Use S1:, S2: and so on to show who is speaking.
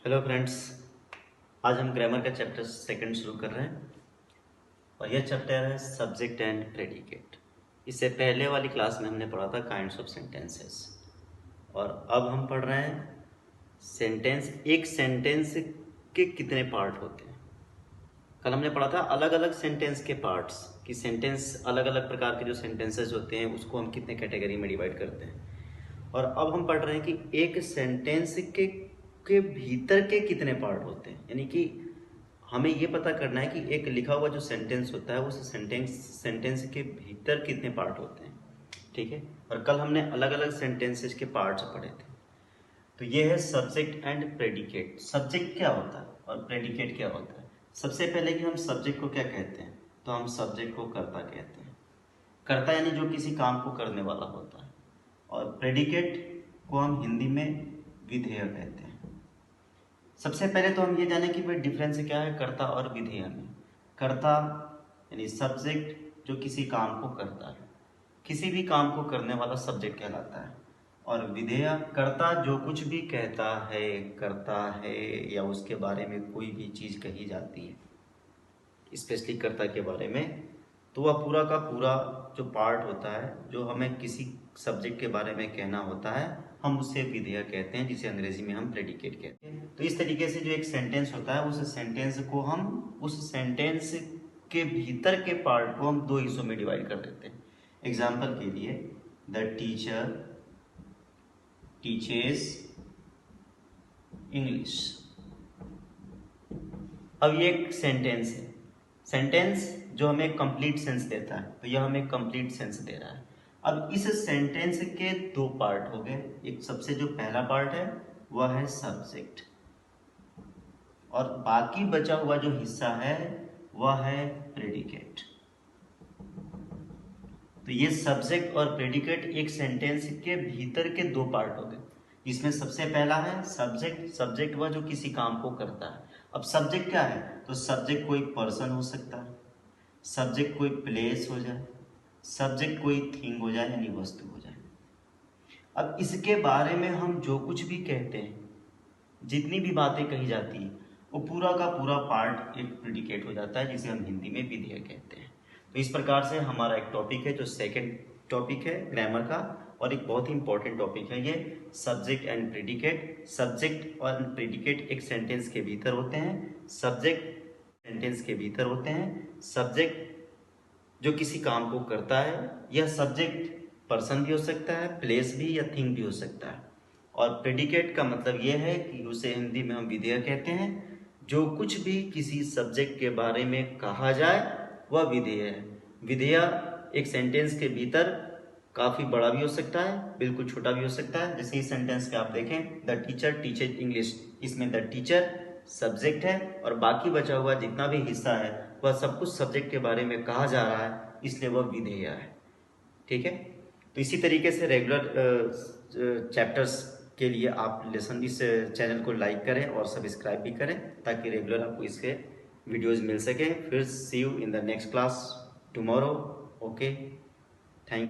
S1: Hello friends, आज हम grammar का चैप्टर सेकंड शुरू कर रहे हैं और यह चैप्टर है सब्जेक्ट एंड प्रेडिकेट। इससे पहले वाली क्लास में हमने पढ़ा था काइंड्स ऑफ सेंटेंसेस और अब हम पढ़ रहे हैं सेंटेंस। एक सेंटेंस के कितने पार्ट होते हैं। कल हमने पढ़ा था अलग अलग सेंटेंस के पार्ट्स, कि सेंटेंस अलग अलग प्रकार के जो सेंटेंसेस होते हैं उसको हम कितने कैटेगरी में डिवाइड करते हैं। और अब हम पढ़ रहे हैं कि एक सेंटेंस के भीतर के कितने पार्ट होते हैं, यानी कि हमें ये पता करना है कि एक लिखा हुआ जो सेंटेंस होता है उस सेंटेंस के भीतर कितने पार्ट होते हैं। ठीक है। और कल हमने अलग अलग सेंटेंसेस के पार्ट्स पढ़े थे। तो ये है सब्जेक्ट एंड प्रेडिकेट। सब्जेक्ट क्या होता है और प्रेडिकेट क्या होता है। सबसे पहले कि हम सब्जेक्ट को क्या कहते हैं, तो हम सब्जेक्ट को कर्ता कहते हैं। कर्ता यानी जो किसी काम को करने वाला होता है। और प्रेडिकेट को हम हिंदी में विधेय कहते हैं। सबसे पहले तो हम ये जाने कि भाई डिफरेंस क्या है कर्ता और विधेय में। कर्ता यानी सब्जेक्ट जो किसी काम को करता है, किसी भी काम को करने वाला सब्जेक्ट कहलाता है। और विधेय कर्ता जो कुछ भी कहता है, करता है, या उसके बारे में कोई भी चीज़ कही जाती है, स्पेशली कर्ता के बारे में, तो वह पूरा का पूरा जो पार्ट होता है जो हमें किसी सब्जेक्ट के बारे में कहना होता है, हम उसे विधेय कहते हैं, जिसे अंग्रेजी में हम प्रेडिकेट कहते हैं। तो इस तरीके से जो एक सेंटेंस होता है उस सेंटेंस को हम उस सेंटेंस के भीतर के पार्ट को हम दो हिस्सों में डिवाइड कर देते हैं। एग्जाम्पल के लिए, द टीचर टीचेस इंग्लिश। अब ये एक सेंटेंस है, सेंटेंस जो हमें कंप्लीट सेंस देता है, तो यह हमें कंप्लीट सेंस दे रहा है। अब इस सेंटेंस के दो पार्ट हो गए। एक सबसे जो पहला पार्ट है वह है सब्जेक्ट, और बाकी बचा हुआ जो हिस्सा है वह है प्रेडिकेट। तो ये सब्जेक्ट और प्रेडिकेट एक सेंटेंस के भीतर के दो पार्ट हो गए। इसमें सबसे पहला है सब्जेक्ट। सब्जेक्ट वह जो किसी काम को करता है। अब सब्जेक्ट क्या है, तो सब्जेक्ट कोई पर्सन हो सकता है, सब्जेक्ट कोई प्लेस हो जाए, सब्जेक्ट कोई थिंग हो जाए यानी वस्तु हो जाए। अब इसके बारे में हम जो कुछ भी कहते हैं, जितनी भी बातें कही जाती हैं, वो पूरा का पूरा पार्ट एक प्रेडिकेट हो जाता है, जिसे हम हिंदी में विधेय कहते हैं। तो इस प्रकार से हमारा एक टॉपिक है जो सेकंड टॉपिक है ग्रामर का, और एक बहुत ही इंपॉर्टेंट टॉपिक है ये सब्जेक्ट एंड प्रेडिकेट। सब्जेक्ट और प्रेडिकेट एक सेंटेंस के भीतर होते हैं। सब्जेक्ट सेंटेंस के भीतर होते हैं। सब्जेक्ट जो किसी काम को करता है, यह सब्जेक्ट पर्सन भी हो सकता है, प्लेस भी या थिंग भी हो सकता है। और प्रेडिकेट का मतलब यह है कि उसे हिंदी में हम विधेय कहते हैं। जो कुछ भी किसी सब्जेक्ट के बारे में कहा जाए वह विधेय है। विधेय एक सेंटेंस के भीतर काफ़ी बड़ा भी हो सकता है, बिल्कुल छोटा भी हो सकता है। जैसे इस सेंटेंस पे आप देखें, द टीचर टीचेज इंग्लिश, इसमें द टीचर सब्जेक्ट है और बाकी बचा हुआ जितना भी हिस्सा है वह सब कुछ सब्जेक्ट के बारे में कहा जा रहा है, इसलिए वह विधेय है। ठीक है। तो इसी तरीके से रेगुलर चैप्टर्स के लिए आप लेसन इस चैनल को लाइक करें और सब्सक्राइब भी करें, ताकि रेगुलर आपको इसके वीडियोस मिल सकें। फिर see you in the next class tomorrow. Okay, thank you.